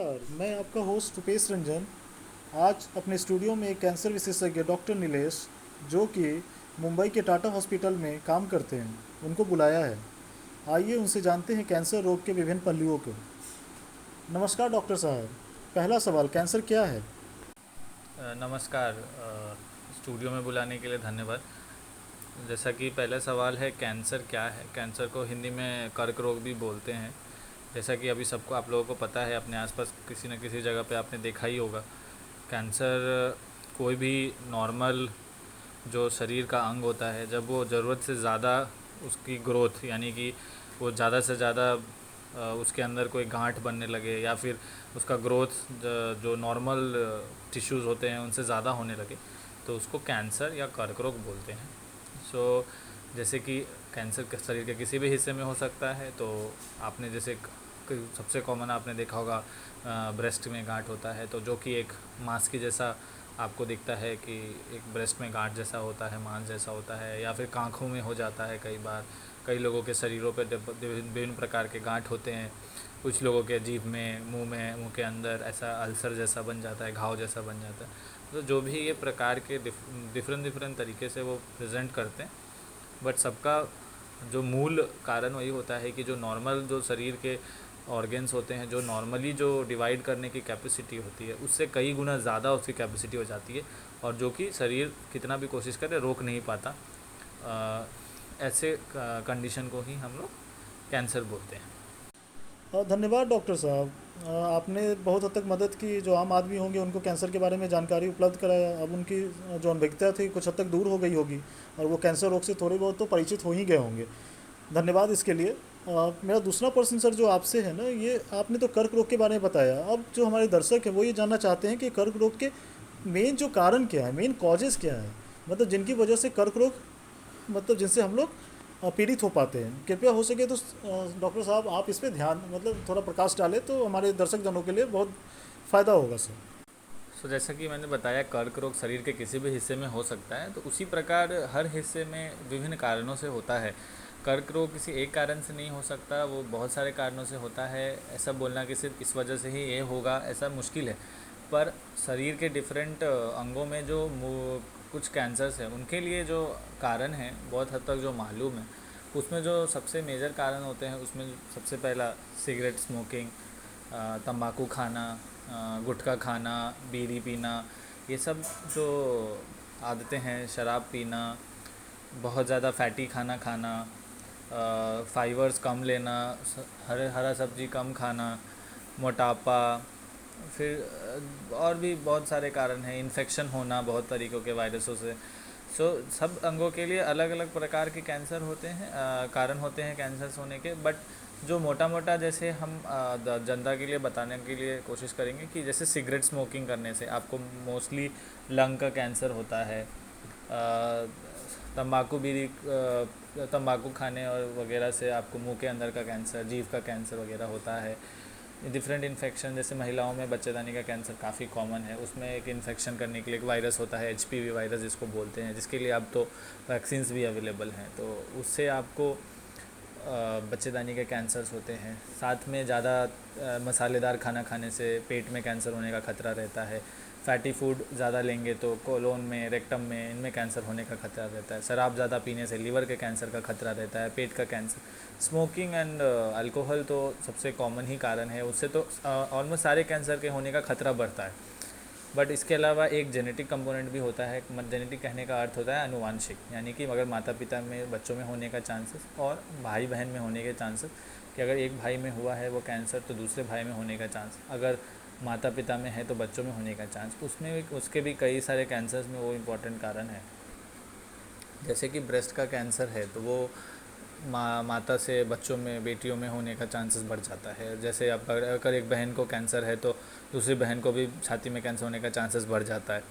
मैं आपका होस्ट रुपेश रंजन आज अपने स्टूडियो में एक कैंसर विशेषज्ञ डॉक्टर नीलेश जो कि मुंबई के टाटा हॉस्पिटल में काम करते हैं उनको बुलाया है। आइए उनसे जानते हैं कैंसर रोग के विभिन्न पहलुओं को। नमस्कार डॉक्टर साहब। पहला सवाल, कैंसर क्या है? नमस्कार। स्टूडियो में बुलाने के लिए धन्यवाद। जैसा कि पहला सवाल है, कैंसर क्या है। कैंसर को हिंदी में कर्क रोग भी बोलते हैं। जैसा कि अभी सबको आप लोगों को पता है, अपने आसपास किसी न किसी जगह पे आपने देखा ही होगा। कैंसर कोई भी नॉर्मल जो शरीर का अंग होता है, जब वो ज़रूरत से ज़्यादा उसकी ग्रोथ, यानी कि वो ज़्यादा से ज़्यादा उसके अंदर कोई गांठ बनने लगे, या फिर उसका ग्रोथ जो नॉर्मल टिश्यूज़ होते हैं उनसे ज़्यादा होने लगे, तो उसको कैंसर या कर्क रोग बोलते हैं। सो जैसे कि कैंसर शरीर के किसी भी हिस्से में हो सकता है। तो आपने जैसे सबसे कॉमन आपने देखा होगा, ब्रेस्ट में गांठ होता है, तो जो कि एक मांस की जैसा आपको दिखता है कि एक ब्रेस्ट में गांठ जैसा होता है, मांस जैसा होता है। या फिर आँखों में हो जाता है कई बार। कई लोगों के शरीरों पे विभिन्न प्रकार के गांठ होते हैं। कुछ लोगों के जीभ में, मुंह के अंदर ऐसा अल्सर जैसा बन जाता है, घाव जैसा बन जाता है। तो जो भी ये प्रकार के डिफरेंट डिफरेंट तरीके से वो प्रेजेंट करते हैं, बट सबका जो मूल कारण वही होता है कि जो नॉर्मल जो शरीर के ऑर्गेन्स होते हैं, जो नॉर्मली जो डिवाइड करने की कैपेसिटी होती है, उससे कई गुना ज़्यादा उसकी कैपेसिटी हो जाती है, और जो कि शरीर कितना भी कोशिश करे रोक नहीं पाता। ऐसे कंडीशन को ही हम लोग कैंसर बोलते हैं। धन्यवाद डॉक्टर साहब। आपने बहुत हद तक मदद की। जो आम आदमी होंगे उनको कैंसर के बारे में जानकारी उपलब्ध कराया। अब उनकी जो अनभिज्ञता थी कुछ हद तक दूर हो गई होगी और वो कैंसर रोग से थोड़े बहुत तो परिचित हो ही गए होंगे। धन्यवाद इसके लिए। मेरा दूसरा प्रश्न सर जो आपसे है ना, ये आपने तो कर्क रोग के बारे में बताया। अब जो हमारे दर्शक हैं वो ये जानना चाहते हैं कि कर्क रोग के मेन जो कारण क्या है, मेन कॉजेज़ क्या है, मतलब जिनकी वजह से कर्क रोग, मतलब जिनसे हम लोग पीड़ित हो पाते हैं। कृपया हो सके तो डॉक्टर साहब आप इस पे ध्यान, मतलब थोड़ा प्रकाश डालें तो हमारे दर्शक जनों के लिए बहुत फ़ायदा होगा सर। जैसा कि मैंने बताया, कर्क रोग शरीर के किसी भी हिस्से में हो सकता है, तो उसी प्रकार हर हिस्से में विभिन्न कारणों से होता है। कर्क रोग किसी एक कारण से नहीं हो सकता, वो बहुत सारे कारणों से होता है। ऐसा बोलना कि सिर्फ इस वजह से ही ये होगा, ऐसा मुश्किल है। पर शरीर के डिफरेंट अंगों में जो कुछ कैंसर्स हैं, उनके लिए जो कारण हैं बहुत हद तक जो मालूम है, उसमें जो सबसे मेजर कारण होते हैं, उसमें सबसे पहला सिगरेट स्मोकिंग, तंबाकू खाना, गुटखा खाना, बीड़ी पीना, ये सब जो आदतें हैं, शराब पीना, बहुत ज़्यादा फैटी खाना खाना, फाइबर्स कम लेना, हरा सब्जी कम खाना, मोटापा, फिर और भी बहुत सारे कारण हैं। इन्फेक्शन होना बहुत तरीक़ों के वायरसों से। सब अंगों के लिए अलग अलग प्रकार के कैंसर होते हैं, कारण होते हैं कैंसर्स होने के। बट जो मोटा मोटा जैसे हम जनता के लिए बताने के लिए कोशिश करेंगे कि जैसे सिगरेट स्मोकिंग करने से आपको मोस्टली लंग का कैंसर होता है। तंबाकू खाने और वगैरह से आपको मुंह के अंदर का कैंसर, जीभ का कैंसर वगैरह होता है। डिफरेंट इन्फेक्शन, जैसे महिलाओं में बच्चेदानी का कैंसर काफ़ी कॉमन है। उसमें एक इन्फेक्शन करने के लिए एक वायरस होता है, एचपीवी वायरस जिसको बोलते हैं, जिसके लिए अब तो वैक्सीन्स भी अवेलेबल हैं। तो उससे आपको बच्चेदानी के कैंसर्स होते हैं। साथ में ज़्यादा मसालेदार खाना खाने से पेट में कैंसर होने का खतरा रहता है। फैटी फूड ज़्यादा लेंगे तो कोलोन में, रेक्टम में, इनमें कैंसर होने का खतरा रहता है। शराब ज़्यादा पीने से लीवर के कैंसर का खतरा रहता है, पेट का कैंसर। स्मोकिंग एंड अल्कोहल तो सबसे कॉमन ही कारण है, उससे तो ऑलमोस्ट सारे कैंसर के होने का खतरा बढ़ता है। बट इसके अलावा एक जेनेटिक कंपोनेंट भी होता है। जेनेटिक कहने का अर्थ होता है अनुवांशिक, यानी कि अगर माता पिता में बच्चों में होने का चांसेस और भाई बहन में होने के चांसेस, कि अगर एक भाई में हुआ है वो कैंसर तो दूसरे भाई में होने का चांस, अगर माता पिता में है तो बच्चों में होने का चांस। उसमें भी उसके भी कई सारे कैंसर्स में वो इम्पॉर्टेंट कारण है। जैसे कि ब्रेस्ट का कैंसर है तो वो माता से बच्चों में, बेटियों में होने का चांसेस बढ़ जाता है। जैसे अब अगर एक बहन को कैंसर है तो दूसरी बहन को भी छाती में कैंसर होने का चांसेस बढ़ जाता है।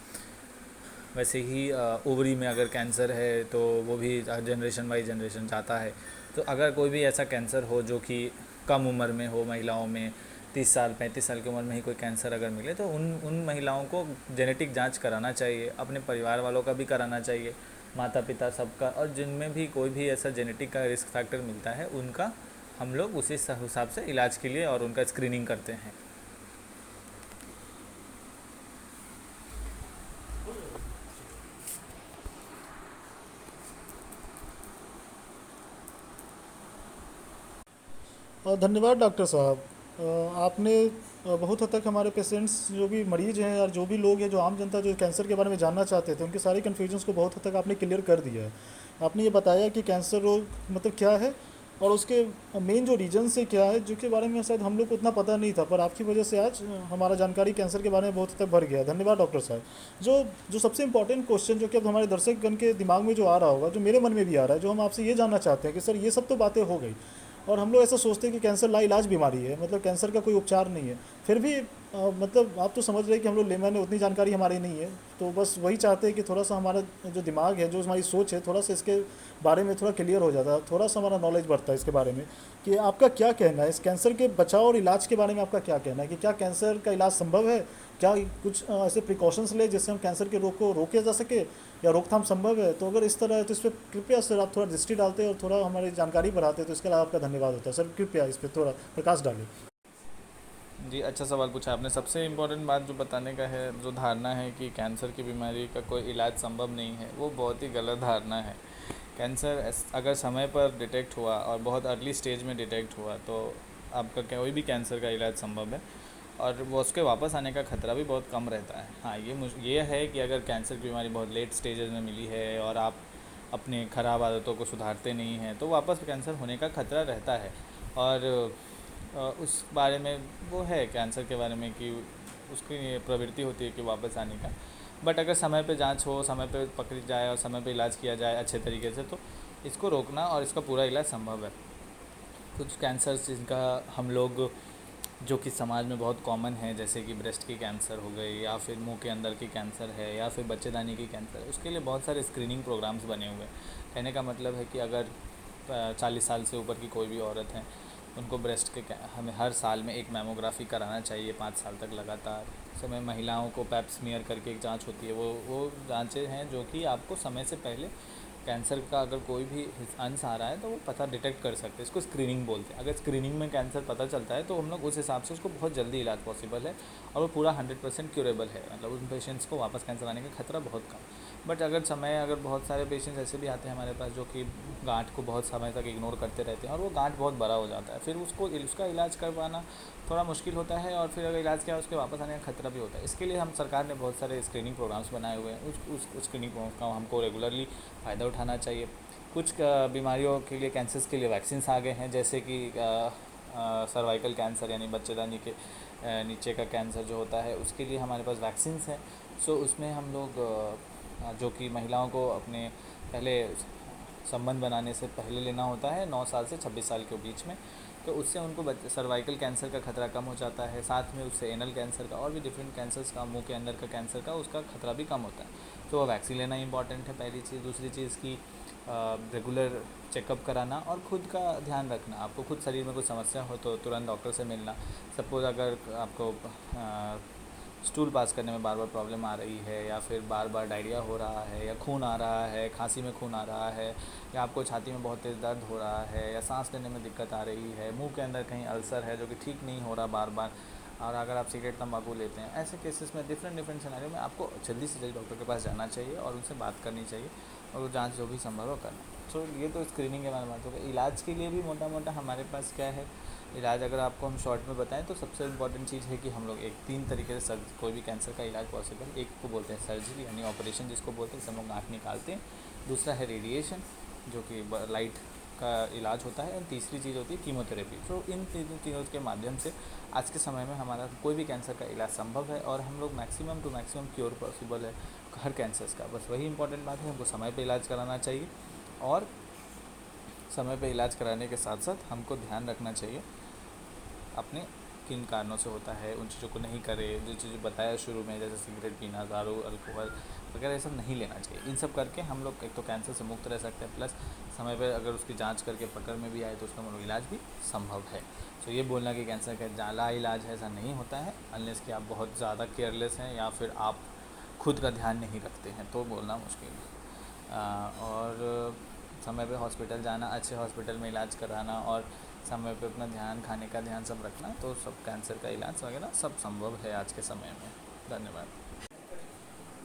वैसे ही ओवरी में अगर कैंसर है तो वो भी जनरेशन बाई जनरेशन जाता है। तो अगर कोई भी ऐसा कैंसर हो जो कि कम उम्र में हो, महिलाओं में 30 साल 35 साल की उम्र में ही कोई कैंसर अगर मिले, तो उन महिलाओं को जेनेटिक जांच कराना चाहिए, अपने परिवार वालों का भी कराना चाहिए, माता पिता सबका। और जिनमें भी कोई भी ऐसा जेनेटिक का रिस्क फैक्टर मिलता है, उनका हम लोग उसी हिसाब से इलाज के लिए और उनका स्क्रीनिंग करते हैं। धन्यवाद डॉक्टर साहब। आपने बहुत हद तक हमारे पेशेंट्स जो भी मरीज हैं और जो भी लोग हैं, जो आम जनता जो कैंसर के बारे में जानना चाहते थे, उनके सारे कन्फ्यूजन्स को बहुत हद तक आपने क्लियर कर दिया है। आपने ये बताया कि कैंसर रोग मतलब क्या है और उसके मेन जो रीजन से क्या है, जो के बारे में शायद हम लोग को उतना पता नहीं था, पर आपकी वजह से आज हमारा जानकारी कैंसर के बारे में बहुत हद तक भर गया। धन्यवाद डॉक्टर साहब। जो जो सबसे इंपॉर्टेंट क्वेश्चन जो कि अब हमारे दर्शकगण के दिमाग में जो आ रहा होगा, जो मेरे मन में भी आ रहा है, जो हम आपसे ये जानना चाहते हैं कि सर ये सब तो बातें हो गई और हम लोग ऐसा सोचते हैं कि कैंसर लाइलाज बीमारी है, मतलब कैंसर का कोई उपचार नहीं है। फिर भी मतलब आप तो समझ रहे हैं कि हम लोग लेमैन है, उतनी जानकारी हमारी नहीं है, तो बस वही चाहते हैं कि थोड़ा सा हमारा जो दिमाग है, जो हमारी सोच है, थोड़ा सा इसके बारे में थोड़ा क्लियर हो जाता है, थोड़ा सा हमारा नॉलेज बढ़ता है इसके बारे में कि आपका क्या कहना है इस कैंसर के बचाव और इलाज के बारे में। आपका क्या कहना है कि क्या कैंसर का इलाज संभव है? क्या कुछ ऐसे प्रिकॉशंस ले जिससे हम कैंसर के रोग को रोके जा सके या रोकथाम संभव है? तो अगर इस तरह है तो इस पर कृपया सर आप थोड़ा दृष्टि डालते और थोड़ा हमारी जानकारी बढ़ाते तो इसके लिए आपका धन्यवाद होता है सर। कृपया इस पर थोड़ा प्रकाश डालें। जी, अच्छा सवाल पूछा आपने। सबसे इम्पोर्टेंट बात जो बताने का है, जो धारणा है कि कैंसर की बीमारी का कोई इलाज संभव नहीं है, वो बहुत ही गलत धारणा है। कैंसर अगर समय पर डिटेक्ट हुआ और बहुत अर्ली स्टेज में डिटेक्ट हुआ तो आपका कोई भी कैंसर का इलाज संभव है और वो उसके वापस आने का खतरा भी बहुत कम रहता है। हाँ, ये है कि अगर कैंसर की बीमारी बहुत लेट स्टेजेस में मिली है और आप अपने ख़राब आदतों को सुधारते नहीं हैं तो वापस कैंसर होने का खतरा रहता है। और उस बारे में वो है कैंसर के बारे में कि उसकी प्रवृत्ति होती है कि वापस आने का। बट अगर समय पे जांच हो, समय पे पकड़ी जाए और समय पे इलाज किया जाए अच्छे तरीके से तो इसको रोकना और इसका पूरा इलाज संभव है। कुछ कैंसर्स जिनका हम लोग जो कि समाज में बहुत कॉमन है, जैसे कि ब्रेस्ट की कैंसर हो गई या फिर मुंह के अंदर की कैंसर है या फिर बच्चेदानी की कैंसर, उसके लिए बहुत सारे स्क्रीनिंग प्रोग्राम्स बने हुए हैं। कहने का मतलब है कि अगर 40 साल से ऊपर की कोई भी औरत है उनको ब्रेस्ट के हमें हर साल में एक मैमोग्राफी कराना चाहिए 5 साल तक लगातार। समय महिलाओं को पैप स्मीयर करके एक जांच होती है, वो जांचें हैं जो कि आपको समय से पहले कैंसर का अगर कोई भी अंश आ रहा है तो वो पता डिटेक्ट कर सकते हैं। इसको स्क्रीनिंग बोलते हैं। अगर स्क्रीनिंग में कैंसर पता चलता है तो हम लोग उस हिसाब से उसको बहुत जल्दी इलाज पॉसिबल है और वो पूरा 100% क्यूरेबल है, मतलब उन पेशेंट्स को वापस कैंसर आने का खतरा बहुत कम। बट अगर बहुत सारे पेशेंट्स ऐसे भी आते हैं हमारे पास जो कि गांठ को बहुत समय तक इग्नोर करते रहते हैं और वो गांठ बहुत बड़ा हो जाता है, फिर उसका इलाज करवाना थोड़ा मुश्किल होता है और फिर अगर इलाज किया उसके वापस आने का खतरा भी होता है। इसके लिए हम सरकार ने बहुत सारे स्क्रीनिंग प्रोग्राम्स बनाए हुए हैं। उस स्क्रीनिंग प्रोग्राम का हमको रेगुलरली फ़ायदा उठाना चाहिए। कुछ बीमारियों के लिए, कैंसर्स के लिए वैक्सीन्स आ गए हैं, जैसे कि सर्वाइकल कैंसर यानी बच्चेदानी के नीचे का कैंसर जो होता है उसके लिए हमारे पास वैक्सीन्स हैं। सो उसमें हम लोग जो कि महिलाओं को अपने पहले संबंध बनाने से पहले लेना होता है 9 साल से 26 साल के बीच में, तो उससे उनको सर्वाइकल कैंसर का खतरा कम हो जाता है। साथ में उससे एनल कैंसर का और भी डिफरेंट कैंसर्स का, मुंह के अंदर का कैंसर का, उसका खतरा भी कम होता है। तो वैक्सीन लेना इंपॉर्टेंट है, पहली चीज़। दूसरी चीज़ की रेगुलर चेकअप कराना और ख़ुद का ध्यान रखना। आपको खुद शरीर में कुछ समस्या हो तो तुरंत डॉक्टर से मिलना। सपोज़ अगर आपको स्टूल पास करने में बार बार प्रॉब्लम आ रही है या फिर बार बार डायरिया हो रहा है या खून आ रहा है, खांसी में खून आ रहा है, या आपको छाती में बहुत तेज़ दर्द हो रहा है या सांस लेने में दिक्कत आ रही है, मुंह के अंदर कहीं अल्सर है जो कि ठीक नहीं हो रहा बार बार, और अगर आप सिगरेट तंबाकू लेते हैं, ऐसे केसेस में डिफरेंट सिनेरियो में आपको जल्दी से जल्दी डॉक्टर के पास जाना चाहिए और उनसे बात करनी चाहिए और वो जाँच जो भी संभव हो करना। सो ये तो स्क्रीनिंग के बारे में बात हो गई। इलाज के लिए भी मोटा मोटा हमारे पास क्या है इलाज, अगर आपको हम शॉर्ट में बताएं तो सबसे इम्पॉर्टेंट चीज़ है कि हम लोग 3 तरीके से कोई भी कैंसर का इलाज पॉसिबल। एक को बोलते हैं सर्जरी यानी ऑपरेशन जिसको बोलते हैं, सब लोग गाँठ निकालते हैं। दूसरा है रेडिएशन जो कि लाइट का इलाज होता है। और तीसरी चीज़ होती है कीमोथेरेपी। तो इन तीनों के माध्यम से आज के समय में हमारा कोई भी कैंसर का इलाज संभव है और हम लोग maximum to maximum cure possible है हर कैंसर्स का। बस वही इंपॉर्टेंट बात है, हमको समय पे इलाज कराना चाहिए और समय पे इलाज कराने के साथ साथ हमको ध्यान रखना चाहिए अपने किन कारणों से होता है उन चीज़ों को नहीं करे। जो चीज़ें बताया शुरू में, जैसे सिगरेट पीना, दारू, अल्कोहल वगैरह, ये सब नहीं लेना चाहिए। इन सब करके हम लोग एक तो कैंसर से मुक्त रह सकते हैं, प्लस समय पर अगर उसकी जांच करके पकड़ में भी आए तो उसका इलाज भी संभव है। तो ये बोलना कि कैंसर का जाला इलाज है, ऐसा नहीं होता है अनलेस कि आप बहुत ज़्यादा केयरलेस हैं या फिर आप खुद का ध्यान नहीं रखते हैं, तो बोलना मुश्किल है। और समय पे हॉस्पिटल जाना, अच्छे हॉस्पिटल में इलाज कराना और समय पे अपना ध्यान, खाने का ध्यान सब रखना, तो सब कैंसर का इलाज वगैरह सब संभव है आज के समय में। धन्यवाद।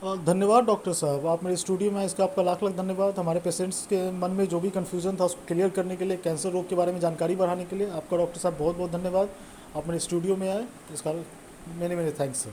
धन्यवाद डॉक्टर साहब, आप मेरे स्टूडियो में आए इसका आपका लाख लाख धन्यवाद। हमारे पेशेंट्स के मन में जो भी कन्फ्यूज़न था उसको क्लियर करने के लिए, कैंसर रोग के बारे में जानकारी बढ़ाने के लिए आपका डॉक्टर साहब बहुत बहुत धन्यवाद। आप मेरे स्टूडियो में आए इसका मेनी मेनी थैंक्स सर।